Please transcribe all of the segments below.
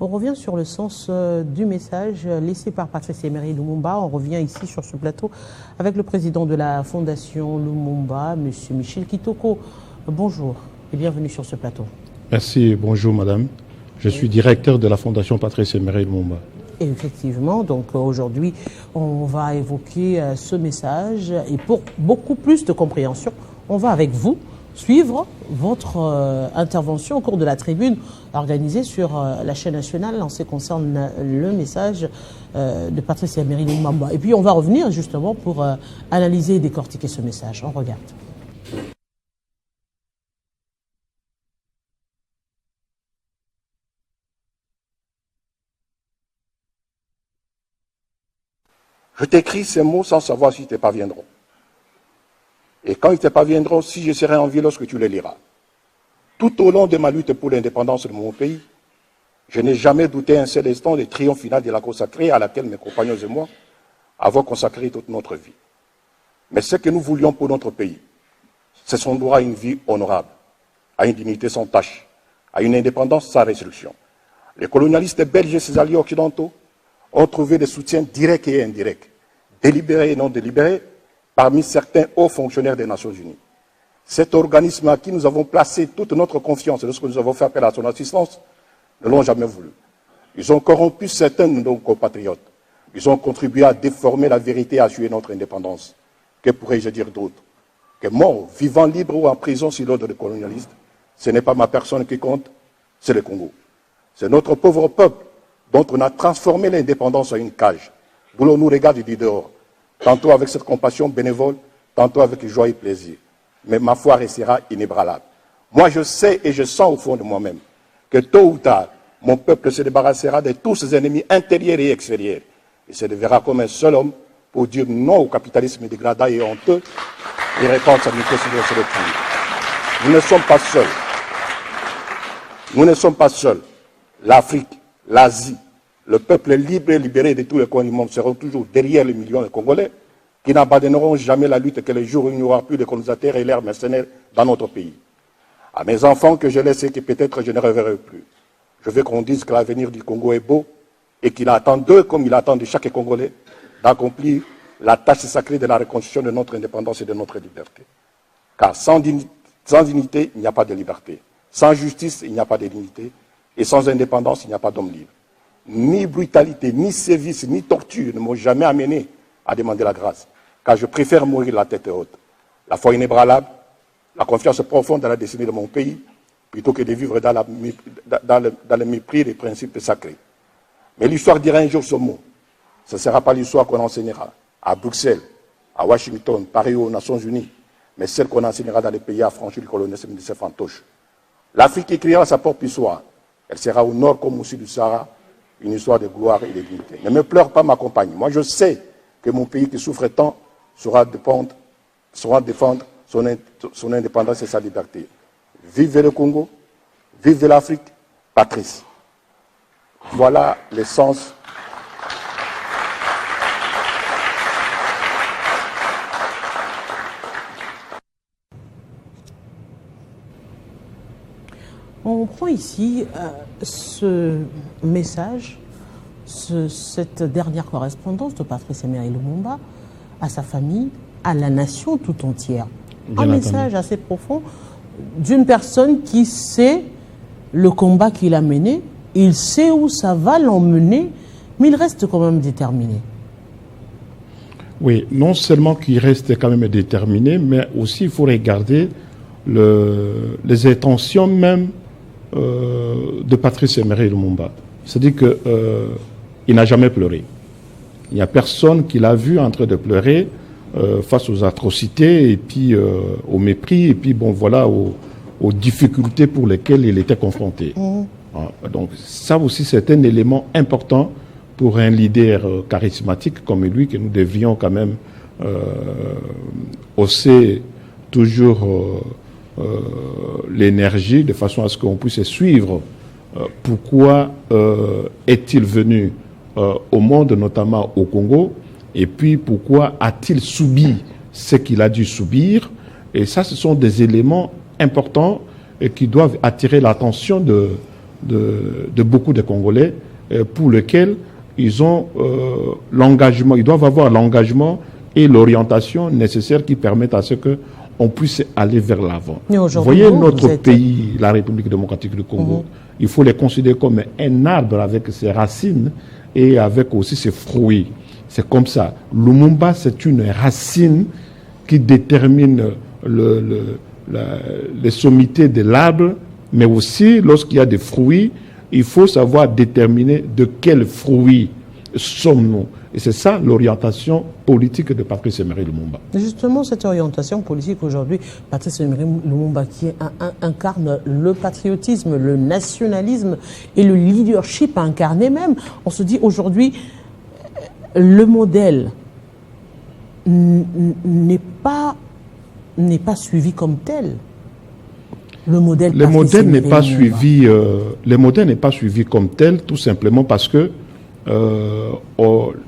On revient sur le sens du message laissé par Patrice Emery Lumumba. On revient ici sur ce plateau avec le président de la Fondation Lumumba, M. Michel Kitoko. Bonjour et bienvenue sur ce plateau. Merci, bonjour madame. Je suis directeur de la Fondation Patrice Emery Lumumba. Et effectivement, donc aujourd'hui, on va évoquer ce message et pour beaucoup plus de compréhension, on va avec vous suivre votre intervention au cours de la tribune organisée sur la chaîne nationale en ce qui concerne le message de Patrice Emery Lumumba. Et puis on va revenir justement pour analyser et décortiquer ce message. On regarde. Je t'écris ces mots sans savoir s'ils te parviendront. Et quand ils te parviendront, si je serai en vie lorsque tu les liras. Tout au long de ma lutte pour l'indépendance de mon pays, je n'ai jamais douté un seul instant du triomphe final de la cause sacrée à laquelle mes compagnons et moi avons consacré toute notre vie. Mais ce que nous voulions pour notre pays, c'est son droit à une vie honorable, à une dignité sans tache, à une indépendance sans restriction. Les colonialistes belges et ses alliés occidentaux ont trouvé des soutiens directs et indirects, délibérés et non délibérés, parmi certains hauts fonctionnaires des Nations Unies. Cet organisme à qui nous avons placé toute notre confiance lorsque nous avons fait appel à son assistance, ne l'ont jamais voulu. Ils ont corrompu certains de nos compatriotes. Ils ont contribué à déformer la vérité et à tuer notre indépendance. Que pourrais-je dire d'autre? Que mort, vivant libre ou en prison sur l'ordre des colonialistes, ce n'est pas ma personne qui compte, c'est le Congo. C'est notre pauvre peuple dont on a transformé l'indépendance en une cage. Voulons nous regarder du dehors, tantôt avec cette compassion bénévole, tantôt avec joie et plaisir. Mais ma foi restera inébranlable. Moi, je sais et je sens au fond de moi-même que tôt ou tard, mon peuple se débarrassera de tous ses ennemis intérieurs et extérieurs. Il se verra comme un seul homme pour dire non au capitalisme dégradant et honteux et répondre sa mission sur le pays. Nous ne sommes pas seuls. Nous ne sommes pas seuls. L'Afrique, l'Asie, le peuple libre et libéré de tous les coins du monde seront toujours derrière les millions de Congolais qui n'abandonneront jamais la lutte que le jour où il n'y aura plus de colonisateurs et l'air mercenaires dans notre pays. À mes enfants que je laisse et que peut-être je ne reverrai plus, je veux qu'on dise que l'avenir du Congo est beau et qu'il attend d'eux, comme il attend de chaque Congolais, d'accomplir la tâche sacrée de la reconstruction de notre indépendance et de notre liberté. Car sans dignité, il n'y a pas de liberté. Sans justice, il n'y a pas de dignité. Et sans indépendance, il n'y a pas d'homme libre. Ni brutalité, ni sévice, ni torture ne m'ont jamais amené à demander la grâce. Car je préfère mourir la tête haute. La foi inébranlable, la confiance profonde dans la destinée de mon pays, plutôt que de vivre dans le mépris des principes sacrés. Mais l'histoire dira un jour ce mot. Ce ne sera pas l'histoire qu'on enseignera à Bruxelles, à Washington, Paris ou aux Nations Unies, mais celle qu'on enseignera dans les pays affranchis du colonialisme de ces fantoches. L'Afrique écrira sa propre histoire. Elle sera au nord comme au sud du Sahara, une histoire de gloire et de dignité. Ne me pleure pas ma compagne. Moi, je sais que mon pays qui souffre tant saura défendre son indépendance et sa liberté. Vive le Congo, vive l'Afrique, Patrice. Voilà l'essence. On prend ici ce message, cette dernière correspondance de Patrice Emery Lumumba à sa famille, à la nation tout entière. Un message assez profond d'une personne qui sait le combat qu'il a mené, il sait où ça va l'emmener, mais il reste quand même déterminé. Oui, non seulement qu'il reste quand même déterminé, mais aussi il faut regarder les intentions même de Patrice Emery Lumumba. C'est-à-dire qu'il n'a jamais pleuré. Il n'y a personne qui l'a vu en train de pleurer face aux atrocités et puis au mépris et puis bon voilà aux difficultés pour lesquelles il était confronté. Donc ça aussi c'est un élément important pour un leader charismatique comme lui que nous devions quand même hausser toujours l'énergie de façon à ce qu'on puisse suivre pourquoi est-il venu au monde, notamment au Congo, et puis pourquoi a-t-il subi ce qu'il a dû subir. Et ça, ce sont des éléments importants et qui doivent attirer l'attention de de beaucoup de Congolais pour lesquels ils ont l'engagement, ils doivent avoir l'engagement et l'orientation nécessaire qui permettent à ce qu'on puisse aller vers l'avant. Vous voyez notre pays, la République démocratique du Congo, il faut les considérer comme un arbre avec ses racines et avec aussi ses fruits. C'est comme ça. Lumumba, c'est une racine qui détermine les sommités de l'arbre, mais aussi lorsqu'il y a des fruits, il faut savoir déterminer de quels fruits sommes-nous. Et c'est ça l'orientation politique de Patrice Emery Lumumba. Justement, cette orientation politique aujourd'hui, Patrice Emery Lumumba qui incarne le patriotisme, le nationalisme et le leadership incarné même. On se dit aujourd'hui, le modèle n'est pas suivi comme tel. Le modèle n'est pas suivi. Le modèle n'est pas suivi comme tel, tout simplement parce que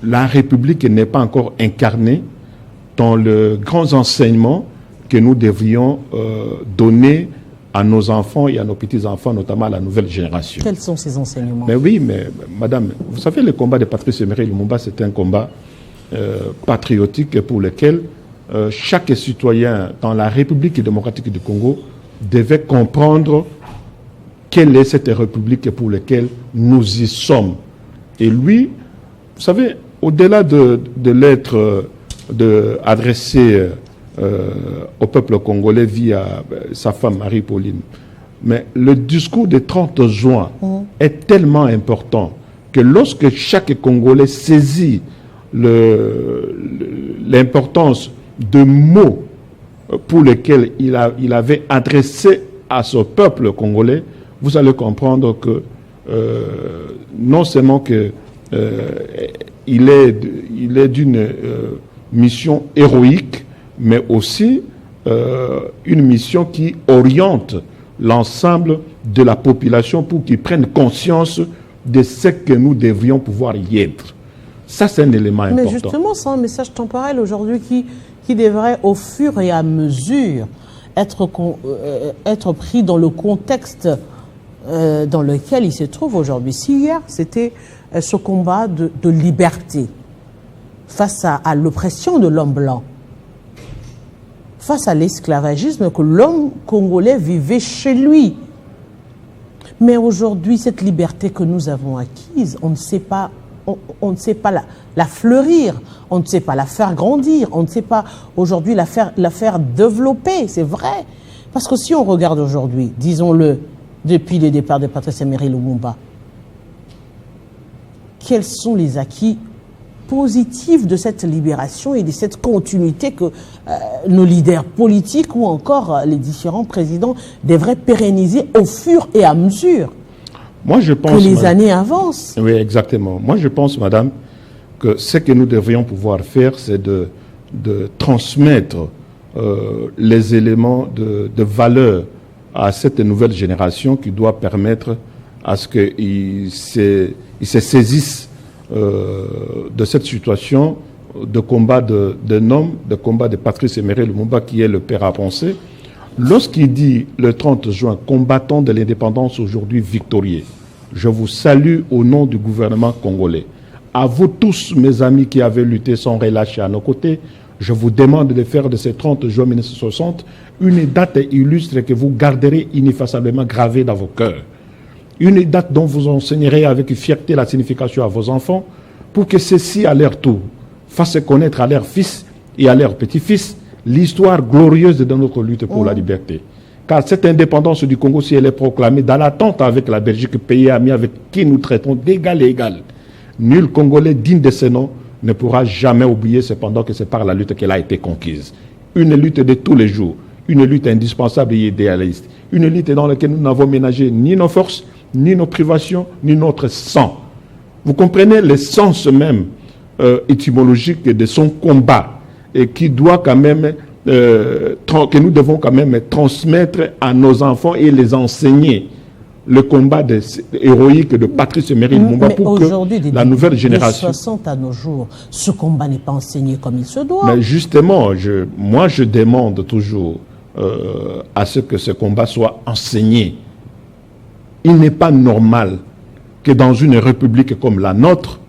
la République n'est pas encore incarnée dans les grands enseignements que nous devrions donner à nos enfants et à nos petits-enfants, notamment à la nouvelle génération. Quels sont ces enseignements? Mais oui, mais madame, vous savez, le combat de Patrice Emery Lumumba, c'est un combat patriotique pour lequel chaque citoyen dans la République démocratique du Congo devait comprendre quelle est cette République pour laquelle nous y sommes. Et lui, vous savez, au-delà de lettres adressées au peuple congolais via sa femme Marie-Pauline, mais le discours du 30 juin est tellement important que lorsque chaque Congolais saisit l'importance de mots pour lesquels il avait adressé à ce peuple congolais, vous allez comprendre que non seulement que il est d'une mission héroïque, mais aussi une mission qui oriente l'ensemble de la population pour qu'ils prennent conscience de ce que nous devrions pouvoir y être. Ça, c'est un élément important. Mais justement, c'est un message temporel aujourd'hui qui devrait, au fur et à mesure, être pris dans le contexte dans lequel il se trouve aujourd'hui. Si hier, c'était ce combat de liberté face à l'oppression de l'homme blanc, face à l'esclavagisme que l'homme congolais vivait chez lui. Mais aujourd'hui, cette liberté que nous avons acquise, on ne sait pas la fleurir, on ne sait pas la faire grandir, on ne sait pas aujourd'hui la faire développer, c'est vrai. Parce que si on regarde aujourd'hui, disons-le, depuis le départ de Patrice Emery Lumumba, quels sont les acquis positifs de cette libération et de cette continuité que nos leaders politiques ou encore les différents présidents devraient pérenniser au fur et à mesure que les années avancent? Oui, exactement. Moi, je pense, madame, que ce que nous devrions pouvoir faire, c'est de transmettre les éléments de valeur à cette nouvelle génération qui doit permettre à ce qu'ils se saisissent de cette situation de combat d'un homme, de combat de Patrice Emery Lumumba, qui est le père à penser. Lorsqu'il dit le 30 juin, combattant de l'indépendance aujourd'hui victorieux, je vous salue au nom du gouvernement congolais. À vous tous, mes amis qui avez lutté sans relâcher à nos côtés, je vous demande de faire de ce 30 juin 1960 une date illustre que vous garderez ineffaçablement gravée dans vos cœurs. Une date dont vous enseignerez avec fierté la signification à vos enfants pour que ceux-ci, à leur tour, fassent connaître à leurs fils et à leurs petits-fils l'histoire glorieuse de notre lutte pour la liberté. Car cette indépendance du Congo, si elle est proclamée dans l'attente avec la Belgique, pays ami avec qui nous traitons d'égal à égal, nul Congolais digne de ce nom ne pourra jamais oublier cependant que c'est par la lutte qu'elle a été conquise. Une lutte de tous les jours, une lutte indispensable et idéaliste, une lutte dans laquelle nous n'avons ménagé ni nos forces, ni nos privations, ni notre sang. Vous comprenez le sens même étymologique de son combat et qui doit quand même, que nous devons quand même transmettre à nos enfants et les enseigner. Le combat héroïque de Patrice Emery Lumumba pour que la nouvelle génération... De 60 à nos jours, ce combat n'est pas enseigné comme il se doit. Mais justement, moi je demande toujours à ce que ce combat soit enseigné. il n'est pas normal que dans une république comme la nôtre,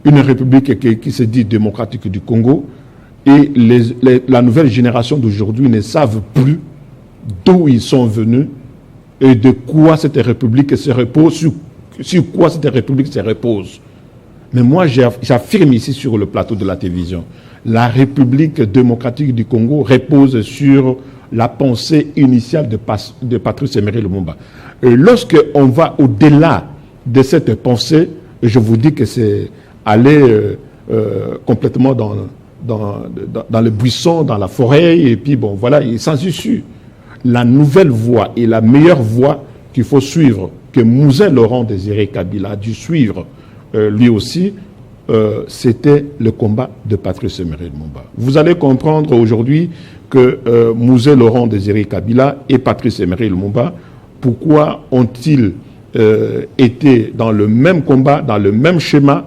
une république qui se dit démocratique du Congo, et la nouvelle génération d'aujourd'hui ne savent plus d'où ils sont venus et de quoi cette république se repose, sur quoi cette république se repose. Mais moi, j'affirme ici sur le plateau de la télévision, la République démocratique du Congo repose sur la pensée initiale de Patrice Emery Lumumba. Et lorsque on va au-delà de cette pensée, je vous dis que c'est aller complètement dans le buisson, dans la forêt, et puis bon, voilà, sans issue. La nouvelle voie et la meilleure voie qu'il faut suivre, que Mousin Laurent Désiré Kabila a dû suivre lui aussi, c'était le combat de Patrice Emery Lumumba. Vous allez comprendre aujourd'hui que Mousin Laurent Désiré Kabila et Patrice Emery Lumumba, pourquoi ont-ils été dans le même combat, dans le même schéma,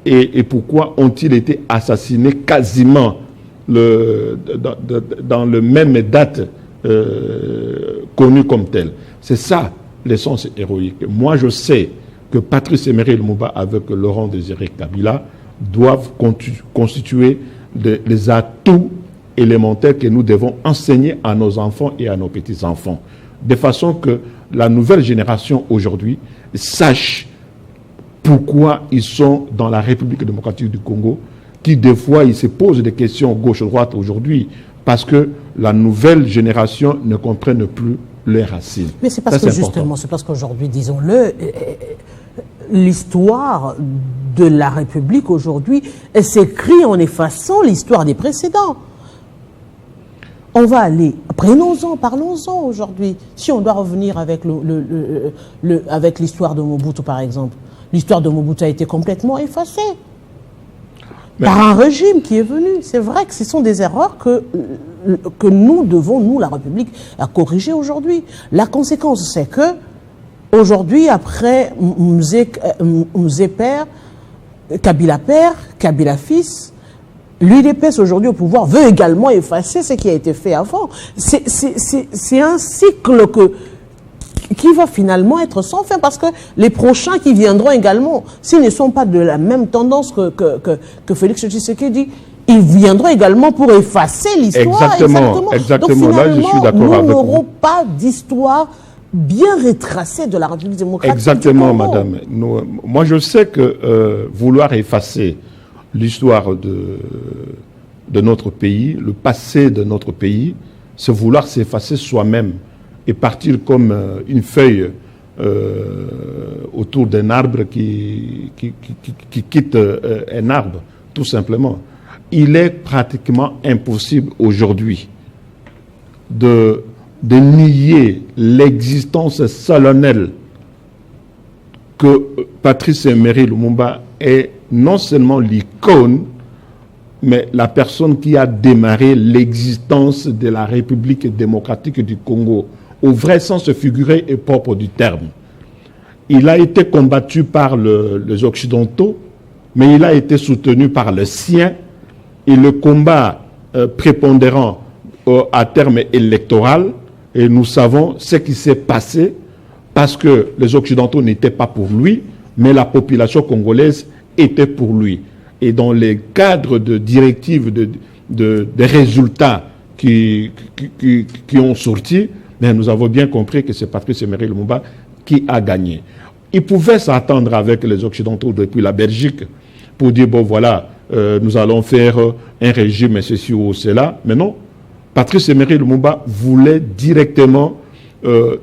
et pourquoi ont-ils été assassinés quasiment dans le même date connue comme telle. C'est ça l'essence héroïque. Moi, je sais que Patrice Emery Lumumba avec Laurent Désiré Kabila doivent constituer les atouts élémentaires que nous devons enseigner à nos enfants et à nos petits-enfants, de façon que la nouvelle génération aujourd'hui sache pourquoi ils sont dans la République démocratique du Congo, qui des fois ils se posent des questions gauche-droite aujourd'hui, parce que la nouvelle génération ne comprenne plus les racines. Mais c'est parce que justement, c'est parce qu'aujourd'hui, disons-le, l'histoire de la République aujourd'hui s'écrit en effaçant l'histoire des précédents. On va aller, prenons-en, parlons-en aujourd'hui. Si on doit revenir avec avec l'histoire de Mobutu, par exemple, l'histoire de Mobutu a été complètement effacée par un régime qui est venu. C'est vrai que ce sont des erreurs que nous devons, nous, la République, à corriger aujourd'hui. La conséquence, c'est que aujourd'hui, après Mzee père, Kabila fils, l'UDPS aujourd'hui au pouvoir veut également effacer ce qui a été fait avant. C'est un cycle qui va finalement être sans fin, parce que les prochains qui viendront également, s'ils ne sont pas de la même tendance que Félix Tshisekedi, ils viendront également pour effacer l'histoire. Exactement. Donc finalement, là, je suis d'accord avec vous. Nous n'aurons pas d'histoire bien retracée de la République démocratique. Exactement, madame. Moi, je sais que vouloir effacer l'histoire de notre pays, le passé de notre pays, c'est vouloir s'effacer soi-même et partir comme une feuille autour d'un arbre qui quitte un arbre, tout simplement. Il est pratiquement impossible aujourd'hui de nier l'existence solennelle que Patrice Emery Lumumba est non seulement l'icône, mais la personne qui a démarré l'existence de la République démocratique du Congo, au vrai sens figuré et propre du terme. Il a été combattu par les Occidentaux, mais il a été soutenu par le sien, et le combat prépondérant à terme électoral, et nous savons ce qui s'est passé, parce que les Occidentaux n'étaient pas pour lui, mais la population congolaise était pour lui. Et dans les cadres de directives, de résultats qui ont sorti, mais nous avons bien compris que c'est Patrice Emery Lumumba qui a gagné. Il pouvait s'attendre avec les Occidentaux depuis la Belgique pour dire, bon voilà, nous allons faire un régime, ceci ou cela. Mais non, Patrice Emery Lumumba voulait directement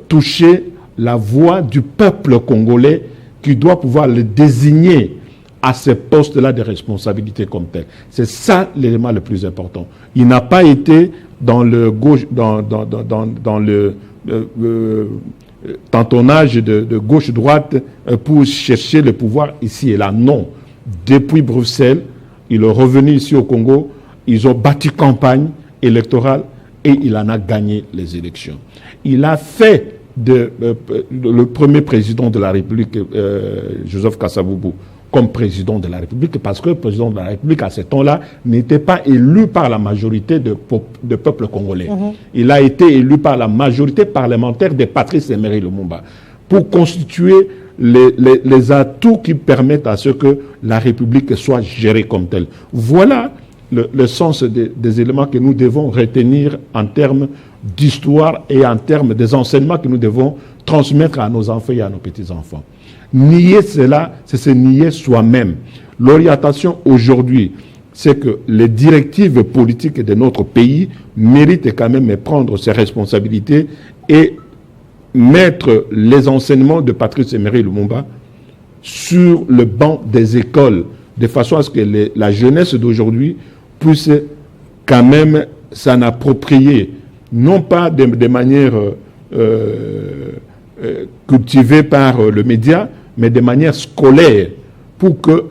toucher la voix du peuple congolais qui doit pouvoir le désigner à ces postes-là de responsabilité comme tel. C'est ça l'élément le plus important. Il n'a pas été dans le tantonnage de gauche-droite pour chercher le pouvoir ici et là. Non. Depuis Bruxelles, il est revenu ici au Congo, ils ont bâti campagne électorale et il en a gagné les élections. Il a fait le premier président de la République, Joseph Kasavubu, comme président de la République, parce que le président de la République, à ce temps-là, n'était pas élu par la majorité de peuple congolais. Il a été élu par la majorité parlementaire de Patrice Emery Lumumba. pour constituer les atouts qui permettent à ce que la République soit gérée comme telle. Voilà le sens des éléments que nous devons retenir en termes d'histoire et en termes des enseignements que nous devons transmettre à nos enfants et à nos petits-enfants. Nier cela, c'est se nier soi-même. L'orientation aujourd'hui, c'est que les directives politiques de notre pays méritent quand même de prendre ses responsabilités et mettre les enseignements de Patrice Emery Lumumba sur le banc des écoles, de façon à ce que la jeunesse d'aujourd'hui puisse quand même s'en approprier, non pas de manière cultivée par le média, mais de manière scolaire, pour que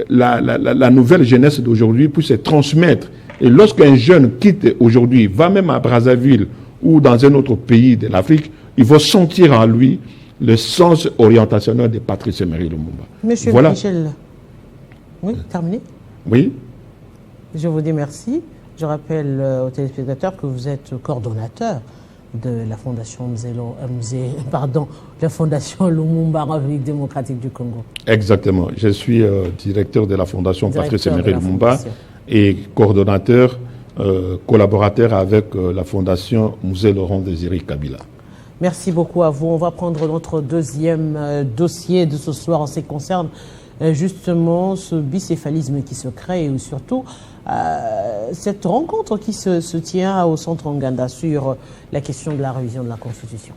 la nouvelle jeunesse d'aujourd'hui puisse se transmettre. Et lorsqu'un jeune quitte aujourd'hui, va même à Brazzaville ou dans un autre pays de l'Afrique, il va sentir en lui le sens orientationnel de Patrice Emery Lumumba. Monsieur voilà. Michel, oui, terminé. Oui. Je vous dis merci. Je rappelle aux téléspectateurs que vous êtes coordonnateur de la Fondation la Fondation Lumumba, République démocratique du Congo. Exactement. Je suis directeur de la Fondation Patrice Emery Lumumba et coordonnateur, collaborateur avec la Fondation Musée Laurent Désiré Kabila. Merci beaucoup à vous. On va prendre notre deuxième dossier de ce soir en ce qui concerne justement ce bicéphalisme qui se crée et surtout cette rencontre qui se tient au centre Nganda sur la question de la révision de la Constitution.